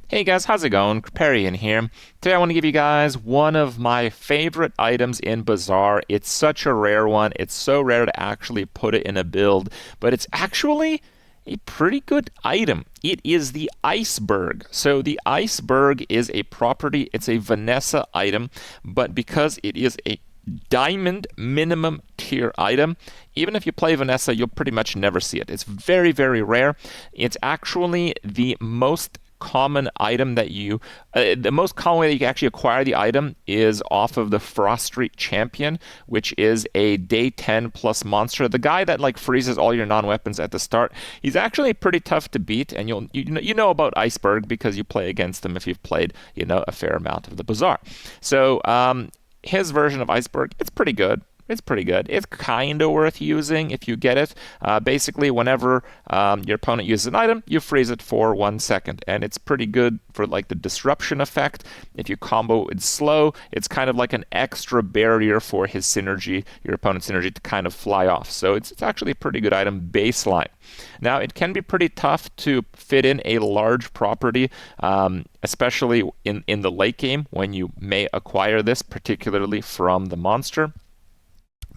Hey guys, how's it going? Kripparrian here. Today I want to give you guys one of my favorite items in Bazaar. It's such a rare one. It's so rare to actually put it in a build, but it's actually a pretty good item. It is the ICEBERG. So the ICEBERG is a property, it's a Vanessa item, but because it is a diamond minimum tier item, even if you play Vanessa, you'll pretty much never see it. It's very, very rare. It's actually the most common item that the most common way that you can actually acquire the item is off of the Frost Street Champion, which is a day 10 plus monster. The guy that like freezes all your non-weapons at the start. He's actually pretty tough to beat, and you know about ICEBERG because you play against him if you've played a fair amount of the Bazaar. So his version of ICEBERG, it's pretty good. It's pretty good. It's kind of worth using if you get it. Basically, whenever your opponent uses an item, you freeze it for 1 second. And it's pretty good for like the disruption effect. If you combo it slow, it's kind of like an extra barrier for his synergy, your opponent's synergy, to kind of fly off. So it's actually a pretty good item baseline. Now, it can be pretty tough to fit in a large property, especially in the late game when you may acquire this, particularly from the monster.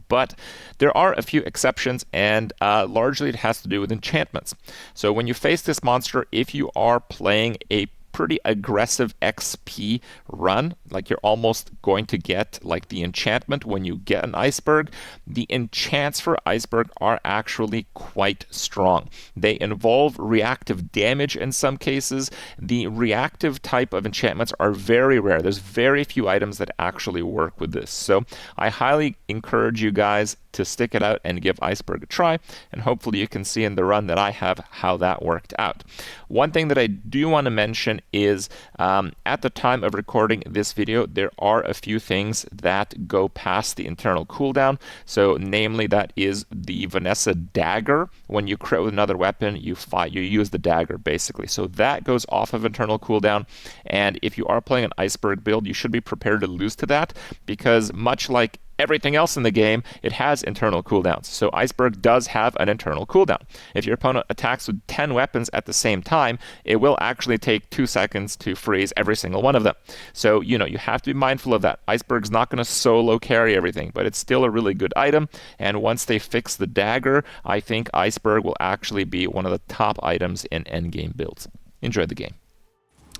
But there are a few exceptions, and largely it has to do with enchantments. So when you face this monster, if you are playing a pretty aggressive XP run, like you're almost going to get like the enchantment when you get an ICEBERG, the enchants for ICEBERG are actually quite strong. They involve reactive damage in some cases. The reactive type of enchantments are very rare. There's very few items that actually work with this. So I highly encourage you guys to stick it out and give ICEBERG a try, and hopefully you can see in the run that I have how that worked out. One thing that I do want to mention is at the time of recording this video, there are a few things that go past the internal cooldown. So namely, that is the Vanessa dagger. When you crit with another weapon, you use the dagger basically. So that goes off of internal cooldown, and if you are playing an ICEBERG build, you should be prepared to lose to that, because much like everything else in the game, it has internal cooldowns. So ICEBERG does have an internal cooldown. If your opponent attacks with 10 weapons at the same time, it will actually take 2 seconds to freeze every single one of them. So, you have to be mindful of that. ICEBERG's not going to solo carry everything, but it's still a really good item. And once they fix the dagger, I think ICEBERG will actually be one of the top items in endgame builds. Enjoy the game.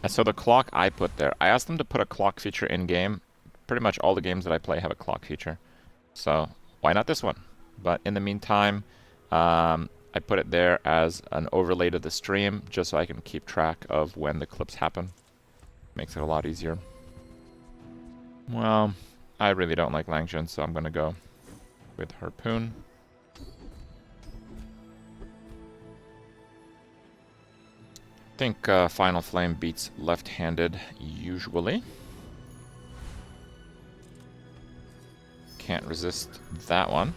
So the clock I put there, I asked them to put a clock feature in-game. Pretty much all the games that I play have a clock feature, so why not this one? But in the meantime, I put it there as an overlay to the stream, just so I can keep track of when the clips happen. Makes it a lot easier. Well, I really don't like Langjun, so I'm gonna go with Harpoon. I think Final Flame beats left-handed usually. Can't resist that one.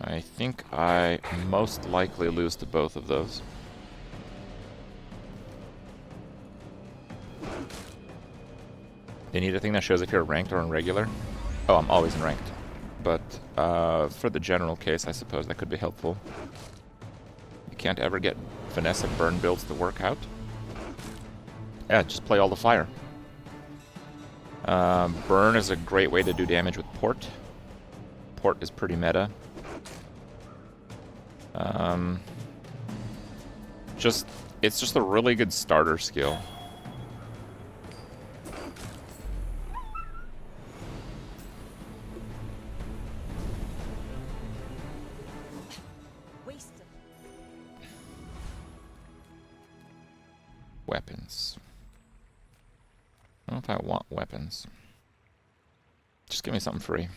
I think I most likely lose to both of those. They need a thing that shows if you're ranked or in regular. Oh, I'm always in ranked. But for the general case, I suppose that could be helpful. You can't ever get Vanessa burn builds to work out. Yeah, just play all the fire. Burn is a great way to do damage with Port. Port is pretty meta. It's just a really good starter skill. Weapons. I don't know if I want weapons. Just give me something free.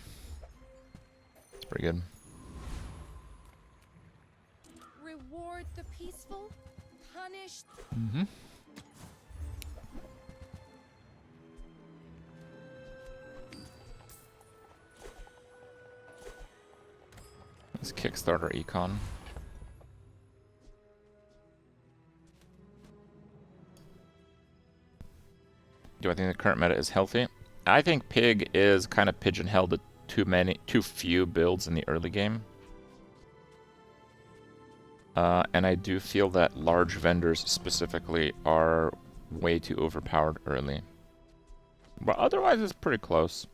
It's pretty good. Reward the peaceful, punish. Mm-hmm. Let's Kickstarter Econ. Do I think the current meta is healthy? I think Pig is kind of pigeonholed to too few builds in the early game. And I do feel that large vendors specifically are way too overpowered early. But otherwise, it's pretty close.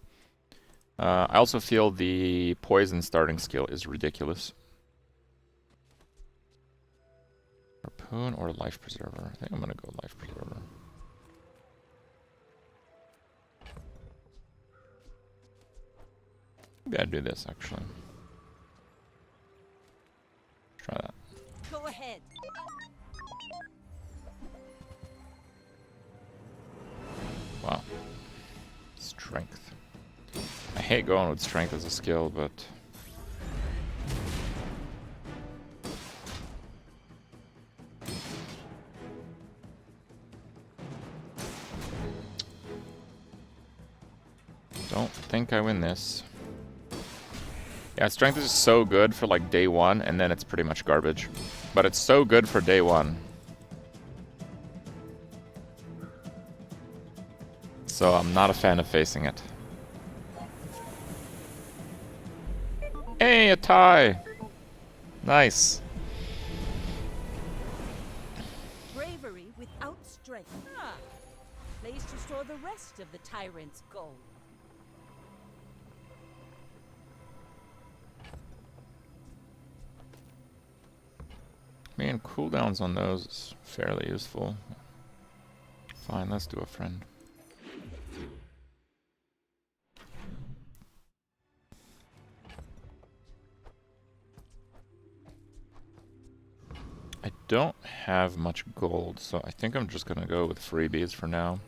I also feel the poison starting skill is ridiculous. Harpoon or life preserver? I think I'm gonna go life preserver. Maybe I'd do this actually. Try that. Go ahead. Wow. Strength. I hate going with strength as a skill, but... Don't think I win this. Yeah, strength is so good for like day one, and then it's pretty much garbage. But it's so good for day one. So I'm not a fan of facing it. Hey, a tie! Nice. Bravery without strength. Ah, place to store the rest of the tyrant's gold. Man, cooldowns on those is fairly useful. Fine, let's do a friend. I don't have much gold, so I think I'm just gonna go with freebies for now.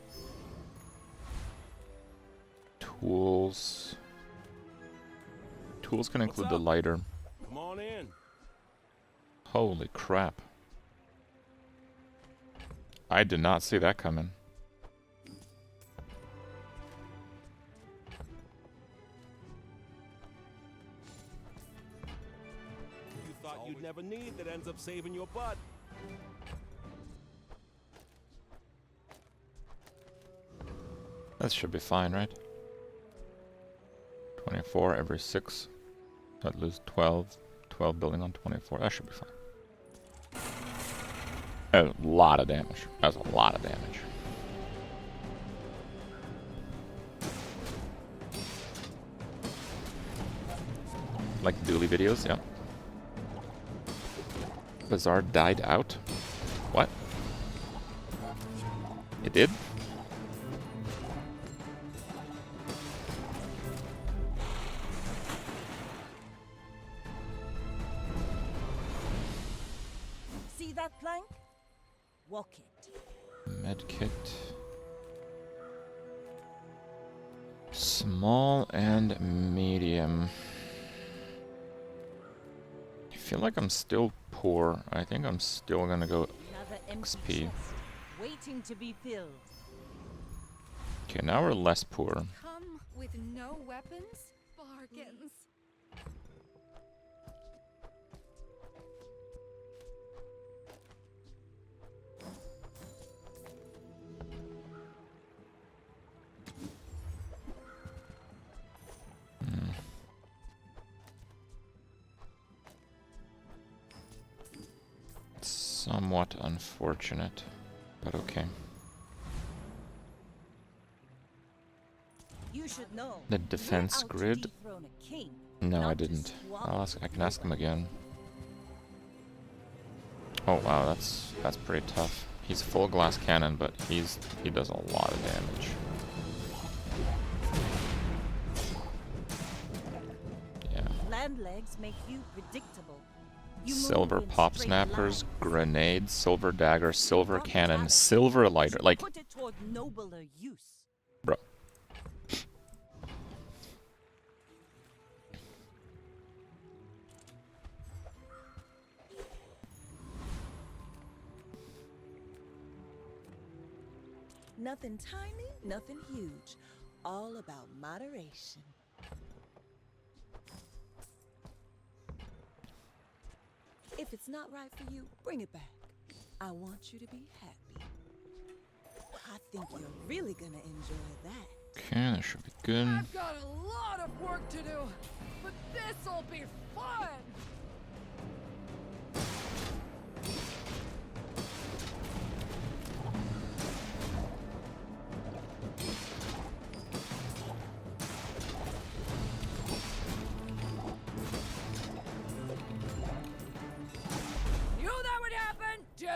Tools. Tools can include the lighter. Come on in. Holy crap. I did not see that coming. You thought you'd never need that ends up saving your butt. That should be fine, right? 24 every 6. I'd lose 12. 12 building on 24. That should be fine. A lot of damage. That's a lot of damage. Like dually videos, yeah. Bazaar died out? What? It did? See that plank? Walk it. Medkit. Small and medium. I feel like I'm still poor. I think I'm still gonna go Another empty XP. chest, waiting to be filled. Okay, now we're less poor. Come with no weapons? Bargains. Somewhat unfortunate, but okay. You should know. The defense we're out to grid? dethrone a king, No, I not to didn't. swallow I can ask him again. Oh wow, that's pretty tough. He's full glass cannon, but he does a lot of damage. Yeah. Land legs make you predictable. You move Silver in pop straight snappers, lines. grenades, silver dagger, silver Rock cannon, talent. silver lighter. Should Like, put it toward nobler use. bro. Nothing tiny, nothing huge. All about moderation. If it's not right for you, bring it back. I want you to be happy. I think you're really gonna enjoy that. Okay, that should be good. I've got a lot of work to do, but this'll be fun!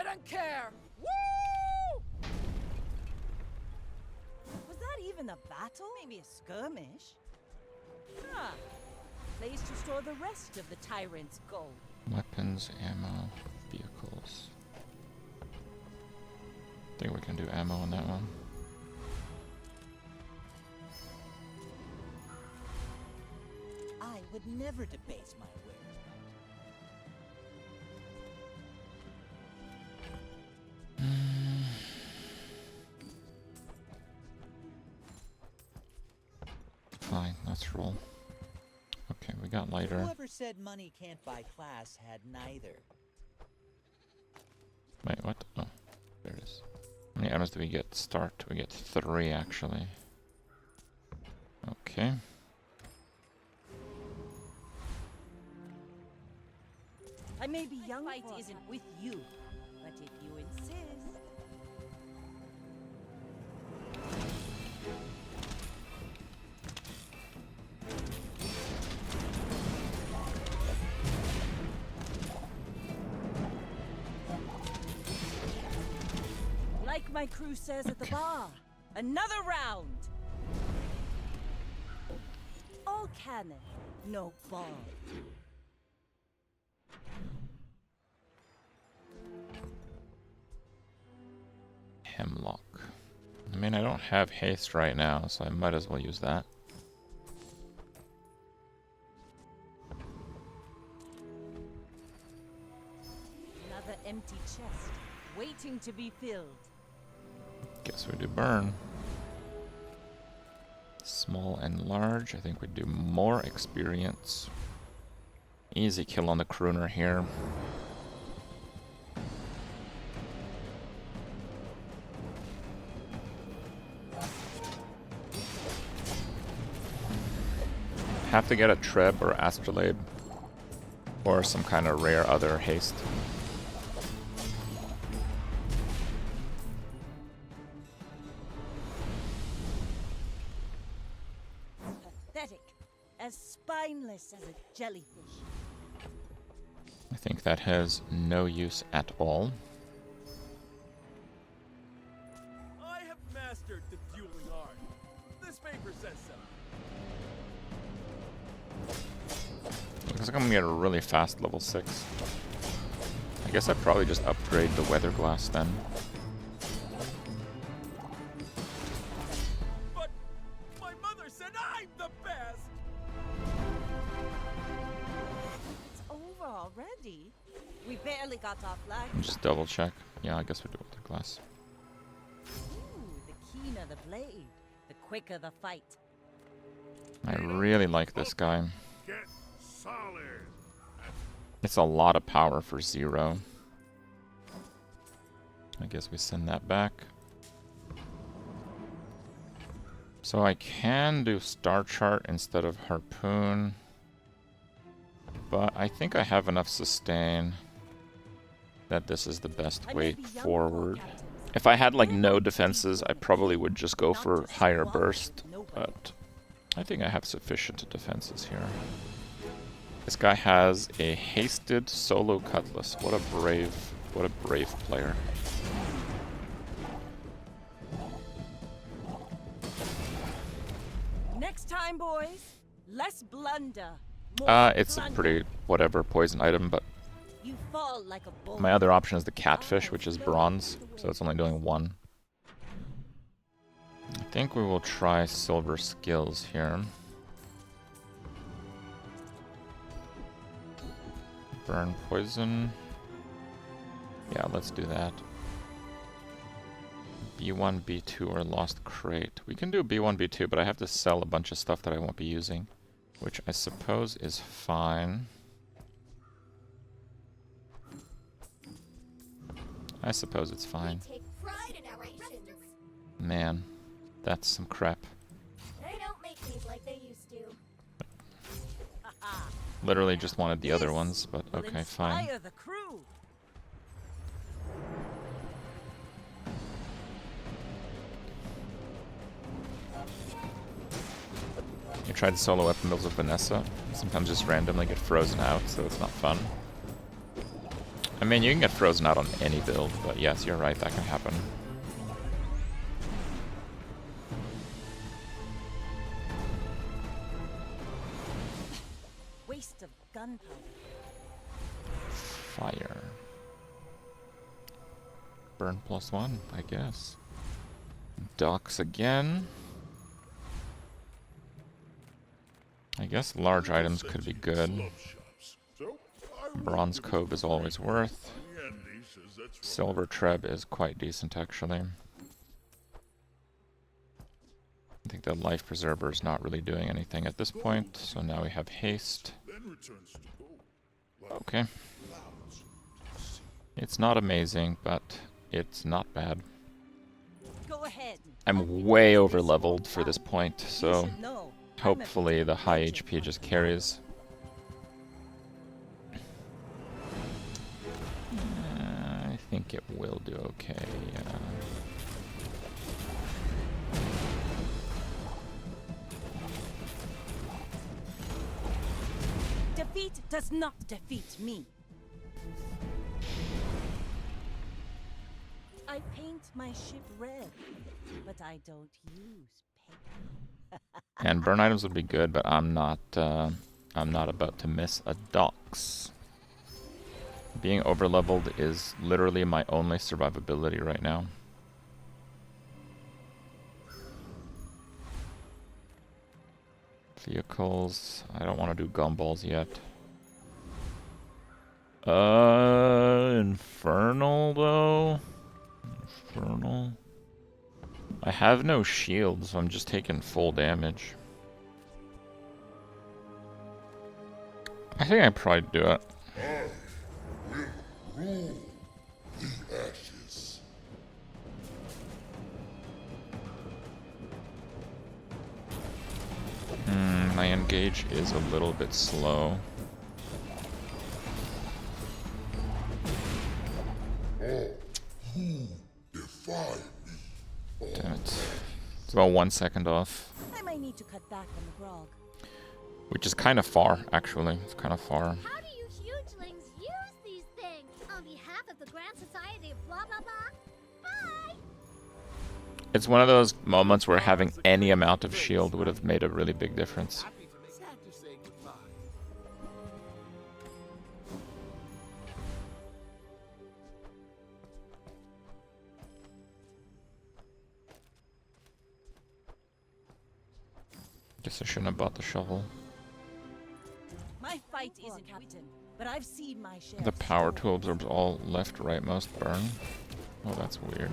didn't care. Woo! Was that even a battle? Maybe a skirmish? Ah, place to store the rest of the tyrant's gold. Weapons, ammo, vehicles. I think we can do ammo on that one. I would never debase my wares. Fine, let's roll. Okay, we got lighter. Whoever said money can't buy class had neither. Wait, what? Oh, there it is. How many items do we get? Start. We get 3 actually. Okay. I may be young. Fight isn't with you, but if you insist. Like my crew says at the bar, another round. All cannon, no ball. Hemlock. I mean, I don't have haste right now, so I might as well use that. Another empty chest, waiting to be filled. Guess we do burn. Small and large. I think we do more experience. Easy kill on the crooner here. Have to get a Treb or Astrolabe or some kind of rare other haste. Pathetic, as spineless as a jellyfish. I think that has no use at all. I have mastered the dueling art. This paper says so. Looks like I'm gonna get a really fast level 6. I guess I'd probably just upgrade the weather glass then. But my mother said I'm the best. It's over already. We barely got off lag. Just double check. Yeah, I guess we do weather glass. Ooh, the keener the blade, the quicker the fight. I really like this guy. Get solid. It's a lot of power for 0. I guess we send that back. So I can do Star Chart instead of Harpoon. But I think I have enough sustain that this is the best way forward. If I had like no defenses, I probably would just go for higher burst. But I think I have sufficient defenses here. This guy has a hasted solo cutlass. What a brave player. Next time, boys, less blunder. More It's a plunder. pretty whatever poison item, but You fall like a bull. my other option is the catfish, which is bronze, so it's only doing 1. I think we will try silver skills here. Burn poison. Yeah, let's do that. B1, B2, or lost crate. We can do B1, B2, but I have to sell a bunch of stuff that I won't be using, which I suppose is fine. I suppose it's fine. Take pride in our rations. Man, that's some crap. They don't make these like they used to. Literally just wanted the other ones, but Will okay, fine. inspire the crew. You tried to solo weapon builds with Vanessa. Sometimes just randomly get frozen out, so it's not fun. I mean, you can get frozen out on any build, but yes, you're right, that can happen. Waste of gunpowder. Fire. Burn +1, I guess. Docks again. I guess large items could be good. Bronze Cove is always worth. Silver Treb is quite decent, actually. I think the Life Preserver is not really doing anything at this point, so now we have Haste. Okay. It's not amazing, but it's not bad. Go ahead. I'm way over leveled for this point, You so should know. hopefully the high HP just carries. I think it will do okay. Defeat does not defeat me. I paint my ship red, but I don't use paint. And burn items would be good, but I'm not about to miss a docks. Being overleveled is literally my only survivability right now. Vehicles. I don't want to do gumballs yet. Infernal though. Infernal. I have no shield, so I'm just taking full damage. I think I'd probably do it. Rule the ashes. My engage is a little bit slow. All who defy me. Damn it. It's about 1 second off. I might need to cut back on the grog. Which is kind of far, actually. It's kind of far. How do you hugelings use these things? On behalf of the Grand Society of blah blah blah? Bye! It's one of those moments where having any amount of shield would have made a really big difference. Sad to say goodbye. Guess I shouldn't have bought the shovel. My fight isn't captain, but I've seen my share. The power tool absorbs all left, right, most burn. Oh, that's weird.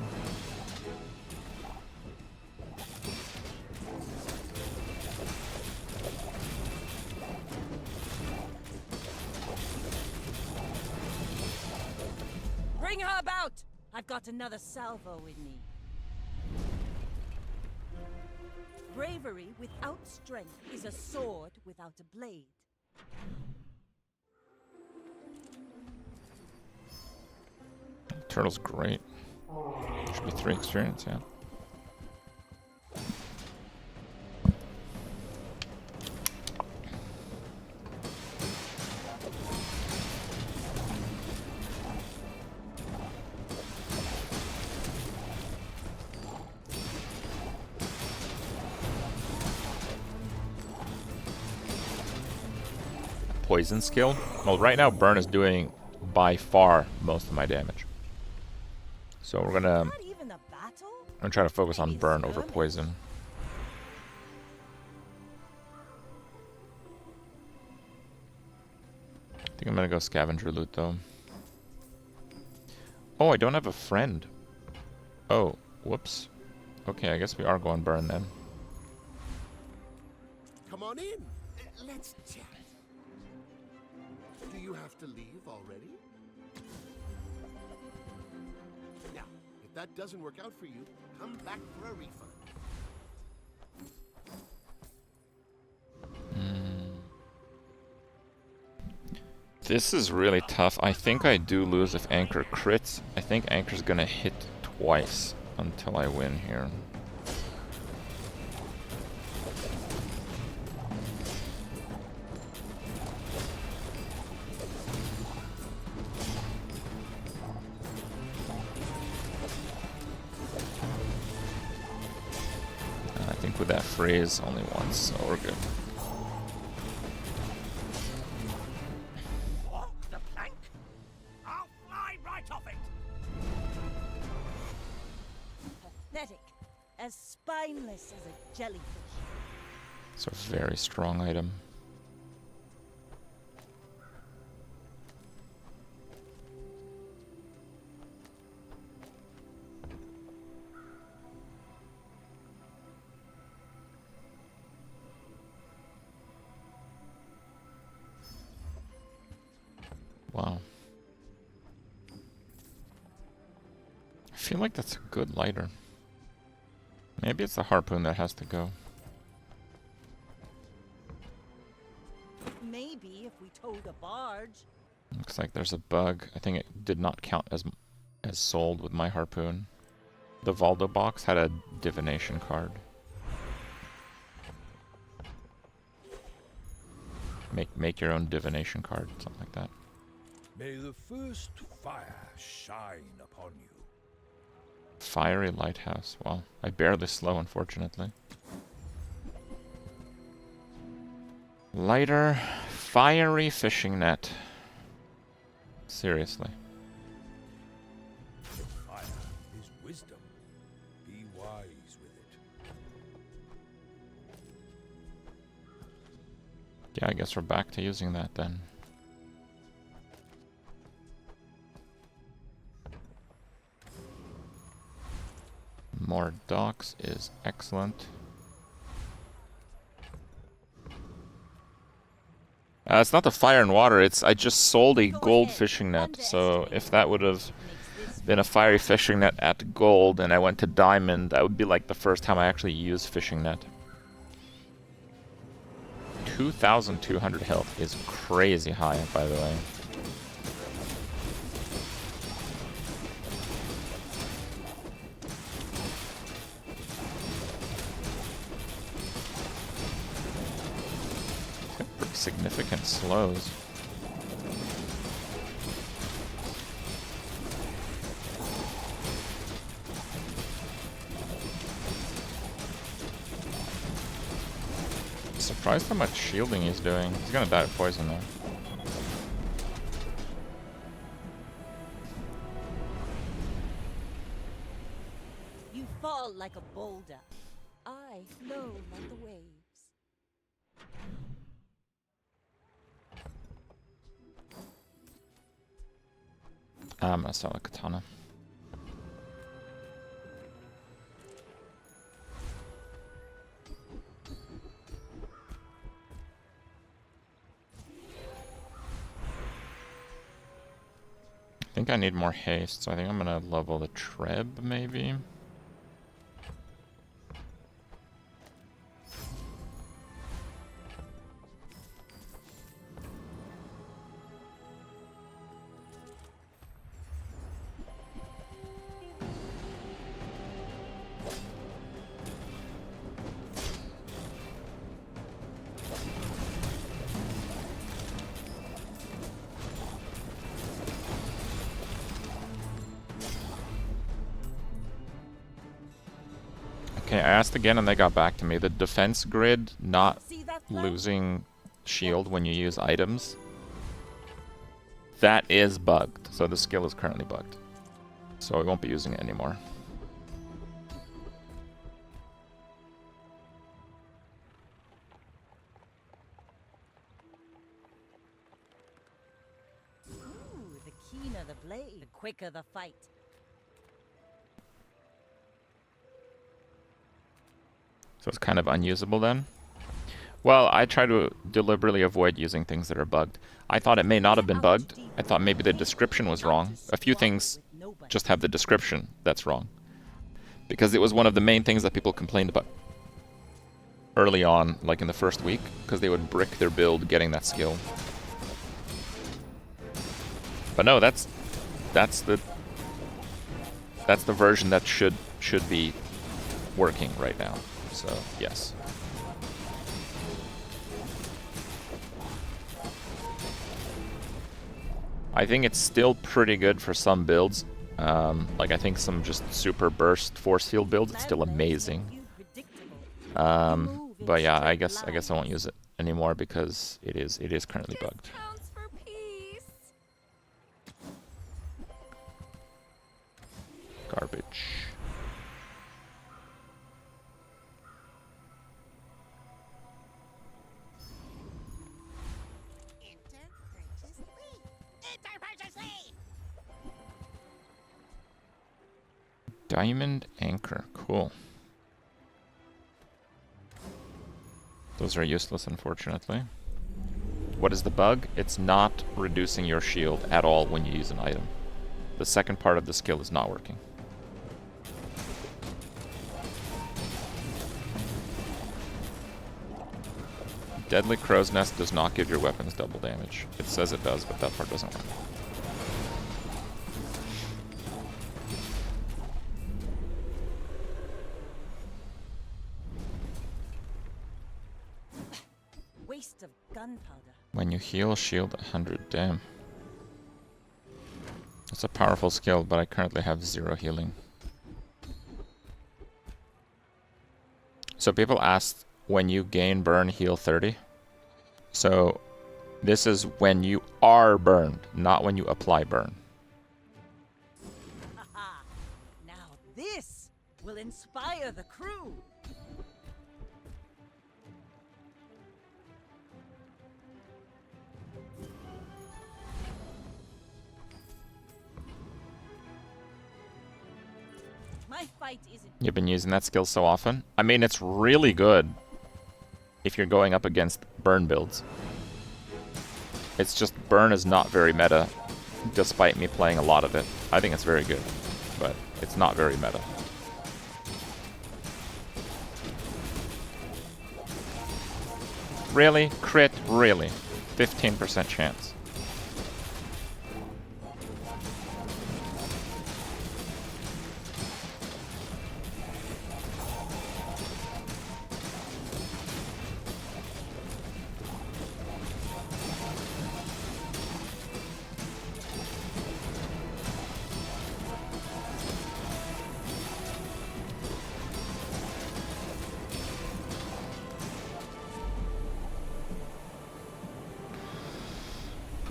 Bring her about! I've got another salvo in me. Bravery without strength is a sword without a blade. Turtle's great. Should be 3 experience, yeah. Poison skill? Well, right now burn is doing by far most of my damage. So we're gonna Not even a battle? I'm gonna try to focus on burn over poison. I think I'm gonna go scavenger loot though. Oh, I don't have a friend. Oh, whoops. Okay, I guess we are going burn then. Come on in. Let's chat. Do you have to leave already? Now, if that doesn't work out for you, come back for a refund. This is really tough. I think I do lose if Anchor crits. I think Anchor's gonna hit twice until I win here. with that freeze only once, so we're good. What? The plank? I'll fly right off it! Pathetic. As spineless as a jellyfish. It's a very strong item. Wow. I feel like that's a good lighter. Maybe it's the harpoon that has to go. Maybe if we towed a barge. Looks like there's a bug. I think it did not count as sold with my harpoon. The Valdo box had a divination card. Make your own divination card, something like that. May the first fire shine upon you. Fiery lighthouse. Well, I barely slow, unfortunately. Lighter, fiery fishing net. Seriously. Fire is wisdom. Be wise with it. Yeah, I guess we're back to using that then. More docks is excellent. It's not the fire and water, it's I just sold a gold fishing net, so if that would have been a fiery fishing net at gold and I went to diamond, that would be like the first time I actually used fishing net. 2,200 health is crazy high, by the way. Pretty significant slows. Surprised how much shielding he's doing. He's gonna die of poison though. You fall like a boulder. I flow like the waves. I'm gonna sell a katana. I think I need more haste, so I think I'm gonna level the Treb, maybe. Okay, I asked again and they got back to me. The defense grid not See that flow? losing shield when you use items, that is bugged. So the skill is currently bugged. So we won't be using it anymore. Ooh, the keener the blade, the quicker the fight. So it's kind of unusable then. Well, I try to deliberately avoid using things that are bugged. I thought it may not have been bugged. I thought maybe the description was wrong. A few things just have the description that's wrong. Because it was one of the main things that people complained about early on, like in the first week, because they would brick their build getting that skill. But no, that's the version that should be working right now. So, yes. I think it's still pretty good for some builds. Like I think some just super burst force field builds, it's still amazing. But yeah, I guess I won't use it anymore because it is currently bugged. Discounts for peace. Garbage. Diamond anchor, cool. Those are useless, unfortunately. What is the bug? It's not reducing your shield at all when you use an item. The second part of the skill is not working. Deadly Crow's Nest does not give your weapons double damage. It says it does, but that part doesn't work. Waste of gunpowder. When you heal, shield 100. Damn. It's a powerful skill, but I currently have 0 healing. So people asked, when you gain burn, heal 30. So this is when you are burned, not when you apply burn. Haha! Now this will inspire the crew. My fight isn't. You've been using that skill so often. I mean, it's really good if you're going up against burn builds. It's just burn is not very meta, despite me playing a lot of it. I think it's very good, but it's not very meta. Really? Crit? Really? 15% chance.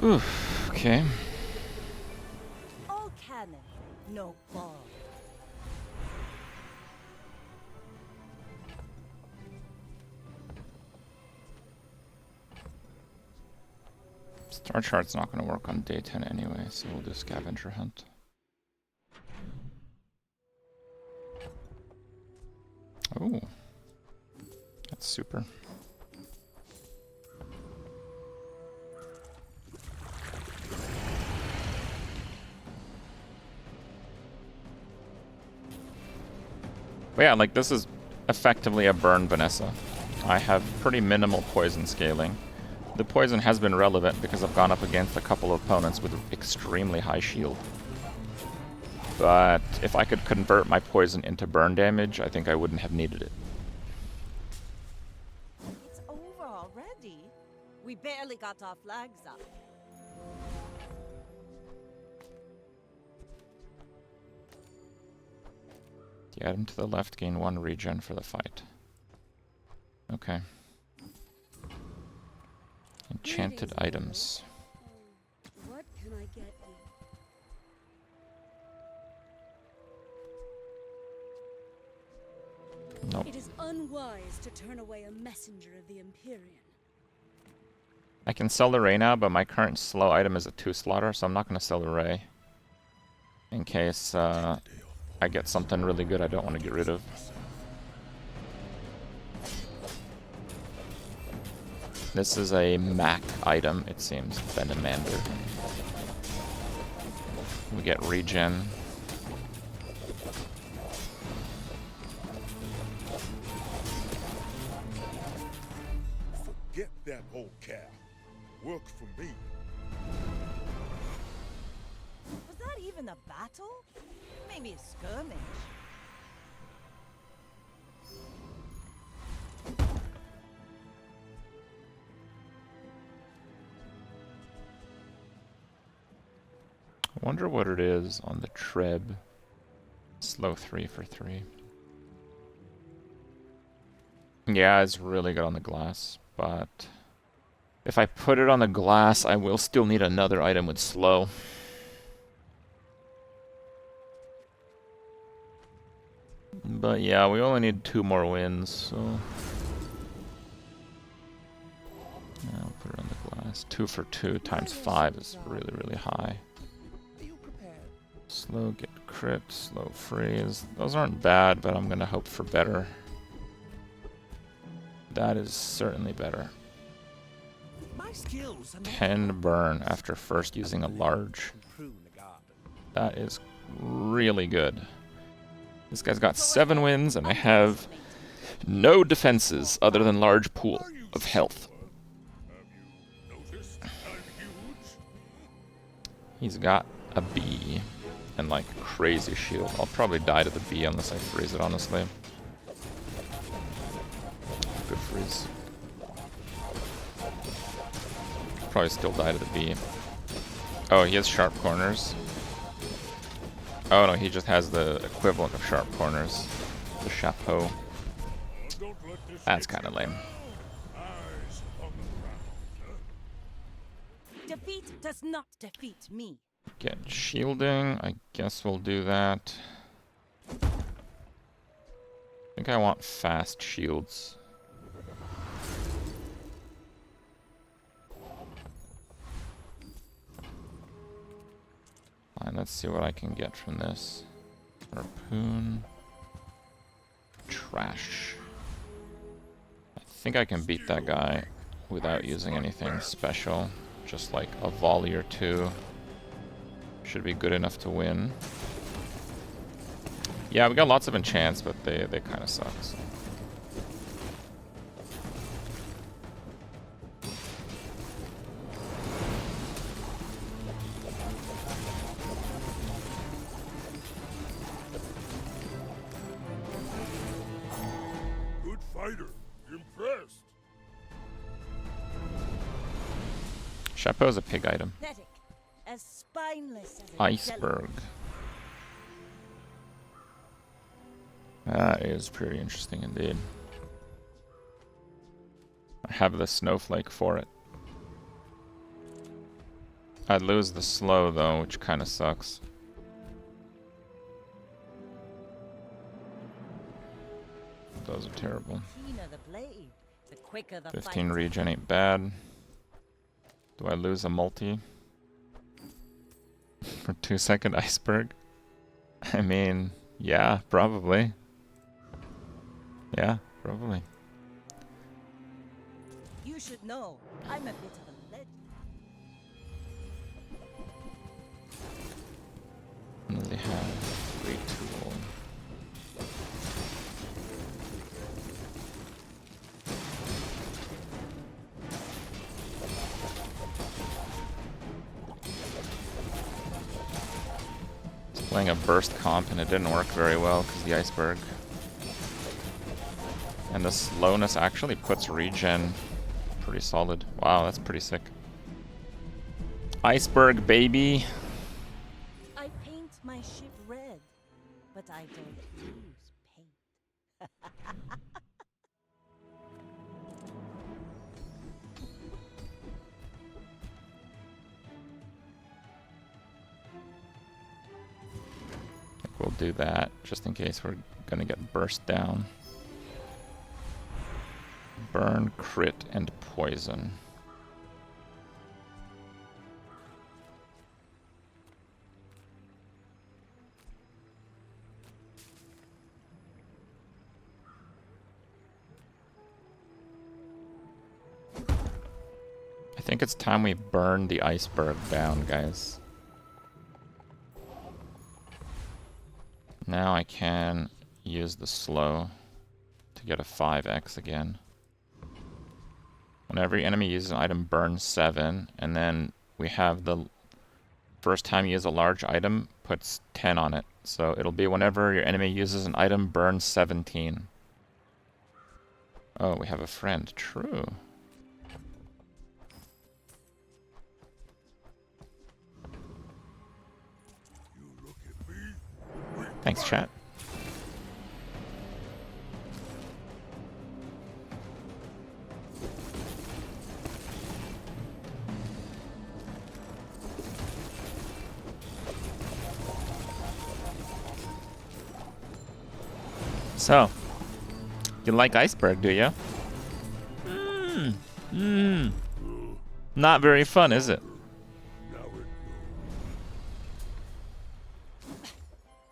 Oof, okay. All cannon, no ball. Star Chart's not going to work on day 10 anyway, so we'll do scavenger hunt. Oh, that's super. But yeah, like this is effectively a burn Vanessa. I have pretty minimal poison scaling. The poison has been relevant because I've gone up against a couple of opponents with extremely high shield. But if I could convert my poison into burn damage, I think I wouldn't have needed it. It's over already. We barely got our flags up. The item to the left gain 1 regen for the fight. Okay. Enchanted items. What can I get you? Nope. It is unwise to turn away a messenger of the Empyrean. I can sell the Ray now, but my current slow item is a 2-slaughter, so I'm not going to sell the Ray. In case I get something really good I don't want to get rid of. This is a Mac item, it seems. Venomander. We get regen. Forget that whole cap. Work for me. Was that even a battle? Maybe a skirmish. I wonder what it is on the Treb. Slow 3 for 3. Yeah, it's really good on the glass, but if I put it on the glass, I will still need another item with slow. But yeah, we only need 2 more wins, so... Yeah, I'll put it on the glass. 2 for 2 times 5 is really, really high. Are you prepared? Slow, get Kripp, slow freeze. Those aren't bad, but I'm gonna hope for better. That is certainly better. My skills are not 10 burn after first using a large. prune the garden. That is really good. This guy's got 7 wins, and I have no defenses other than large pool of health. Have you noticed I'm huge? He's got a bee and like crazy shield. I'll probably die to the bee unless I freeze it, honestly. Good freeze. Probably still die to the bee. Oh, he has sharp corners. Oh no, he just has the equivalent of sharp corners. The chapeau. Don't let this That's get kind of you lame. down. Eyes on the ground. Defeat does not defeat me. Get shielding. I guess we'll do that. I think I want fast shields. Fine, let's see what I can get from this. Harpoon. Trash. I think I can beat that guy without using anything special. Just like a volley or 2. Should be good enough to win. Yeah, we got lots of enchants, but they kind of suck. So. Good fighter. Impressed. Chapeau's a pig item. Pathetic. As spineless as a Iceberg. That is pretty interesting indeed. I have the snowflake for it. I'd lose the slow though, which kind of sucks. Those are terrible. keener the blade, the quicker the 15 fight. regen ain't bad. Do I lose a multi? For 2-second iceberg? I mean, yeah, probably. Yeah, probably. You should know, I'm a bit of a legend. What do they have? Retool. Playing a burst comp and it didn't work very well because the iceberg. And the slowness actually puts regen pretty solid. Wow, that's pretty sick. Iceberg, baby. I paint my ship red, but I don't use paint. We'll do that just in case we're gonna get burst down. Burn, crit, and poison. I think it's time we burn the iceberg down, guys. Now I can use the slow to get a 5x again. When every enemy uses an item, burn 7, and then we have the first time you use a large item, puts 10 on it. So it'll be whenever your enemy uses an item, burn 17. Oh, we have a friend. True. You look at me. Thanks, chat. So, you like Iceberg, do you? Not very fun, is it?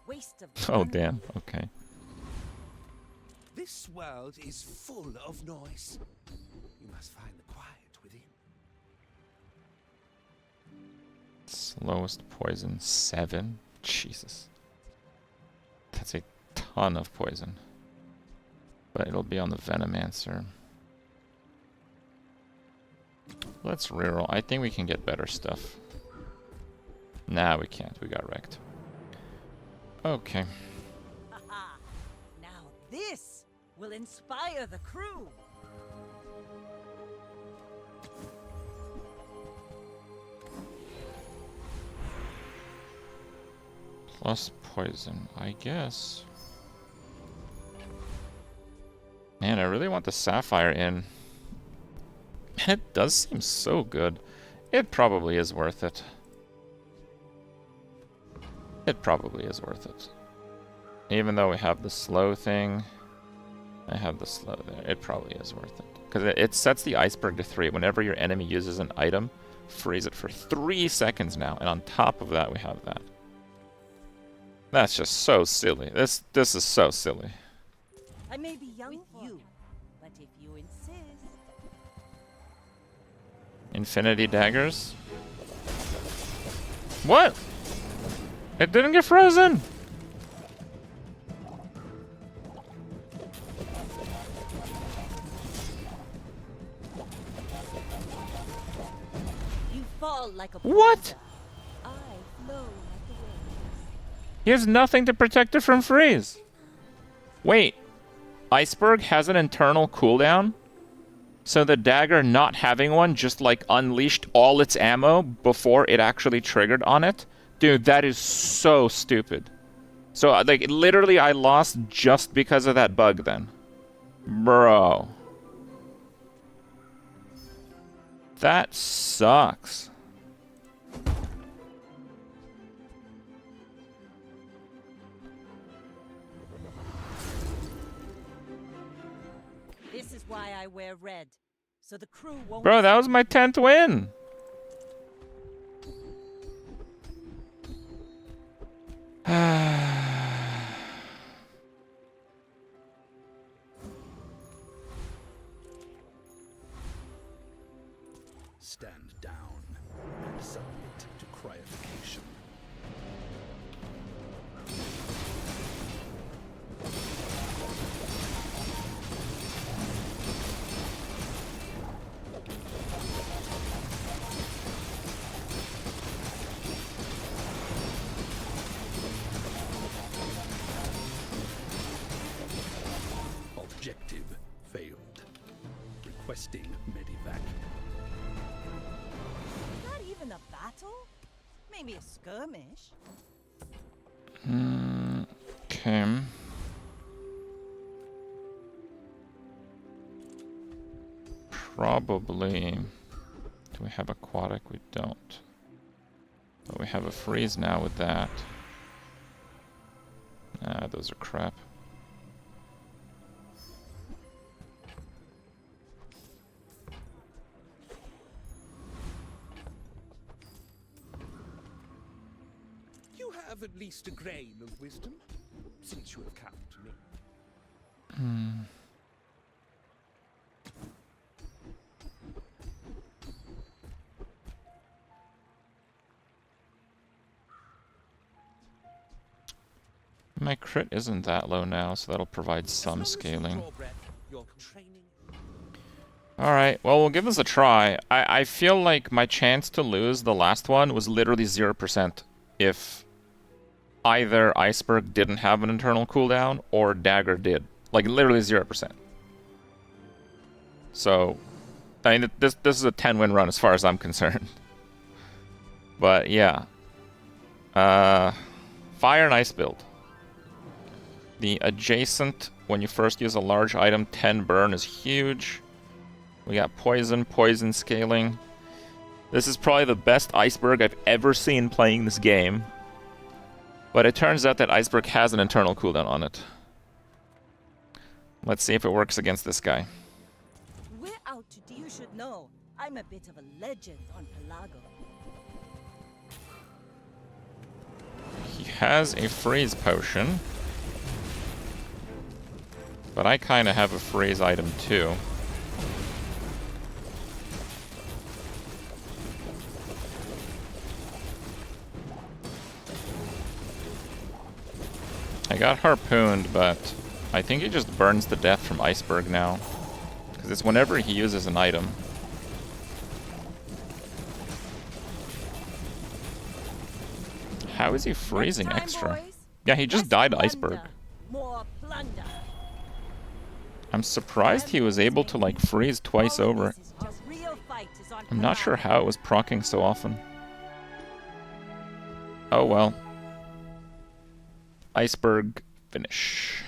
Waste of Oh, damn. Okay. This world is full of noise. You must find the quiet within. Slowest poison, 7. Jesus. That's a ton of poison. But it'll be on the Venomancer. Let's reroll. I think we can get better stuff. Nah, we can't. We got wrecked. Okay. Haha. Now this will inspire the crew. Plus poison, I guess. Man, I really want the Sapphire in. It does seem so good. It probably is worth it. It probably is worth it. Even though we have the slow thing, I have the slow there. It probably is worth it. Because it sets the Iceberg to 3. Whenever your enemy uses an item, freeze it for 3 seconds now. And on top of that, we have that. That's just so silly. This is so silly. I may be young for you, but if you insist. Infinity daggers? What? It didn't get frozen! You fall like a What? boulder. I flow like the waves. He has nothing to protect it from freeze. Wait. Iceberg has an internal cooldown? So the dagger not having one just like unleashed all its ammo before it actually triggered on it? Dude, that is so stupid. So like literally I lost just because of that bug then. Bro. That sucks. This is why I wear red, so the crew won't. Bro, that was my 10th win. Stand down and submit to cryofication. Objective failed. Requesting medivac. Not even a battle? Maybe a skirmish. Okay. Probably. Do we have aquatic? We don't. But we have a freeze now with that. Ah, those are crap. You have at least a grain of wisdom, since you have come to me. My crit isn't that low now, so that'll provide As some long as you scaling. draw breath, your training. Alright, well, we'll give this a try. I feel like my chance to lose the last one was literally 0% if either Iceberg didn't have an internal cooldown or Dagger did. Like, literally 0%. So, I mean, this is a 10-win run as far as I'm concerned. But, yeah. Fire and Ice build. The adjacent, when you first use a large item, 10 burn is huge. We got poison scaling. This is probably the best Iceberg I've ever seen playing this game. But it turns out that Iceberg has an internal cooldown on it. Let's see if it works against this guy. We're out to you should know. I'm a bit of a legend on Pelago. He has a freeze potion. But I kind of have a freeze item too. I got harpooned, but I think he just burns to death from ICEBERG now. Because it's whenever he uses an item. How is he freezing Next time, extra? boys. Yeah, he just Less died to wonder, ICEBERG. More plunder. I'm surprised he was able to like freeze twice All over. this is just real fight is on I'm not sure Pelago. how it was proccing so often. Oh well. ICEBERG finish.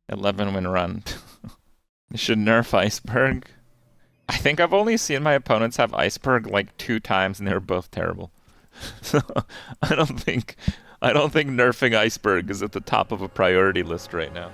11 win run. They should nerf ICEBERG. I think I've only seen my opponents have ICEBERG like 2 times and they were both terrible. So I don't think nerfing ICEBERG is at the top of a priority list right now.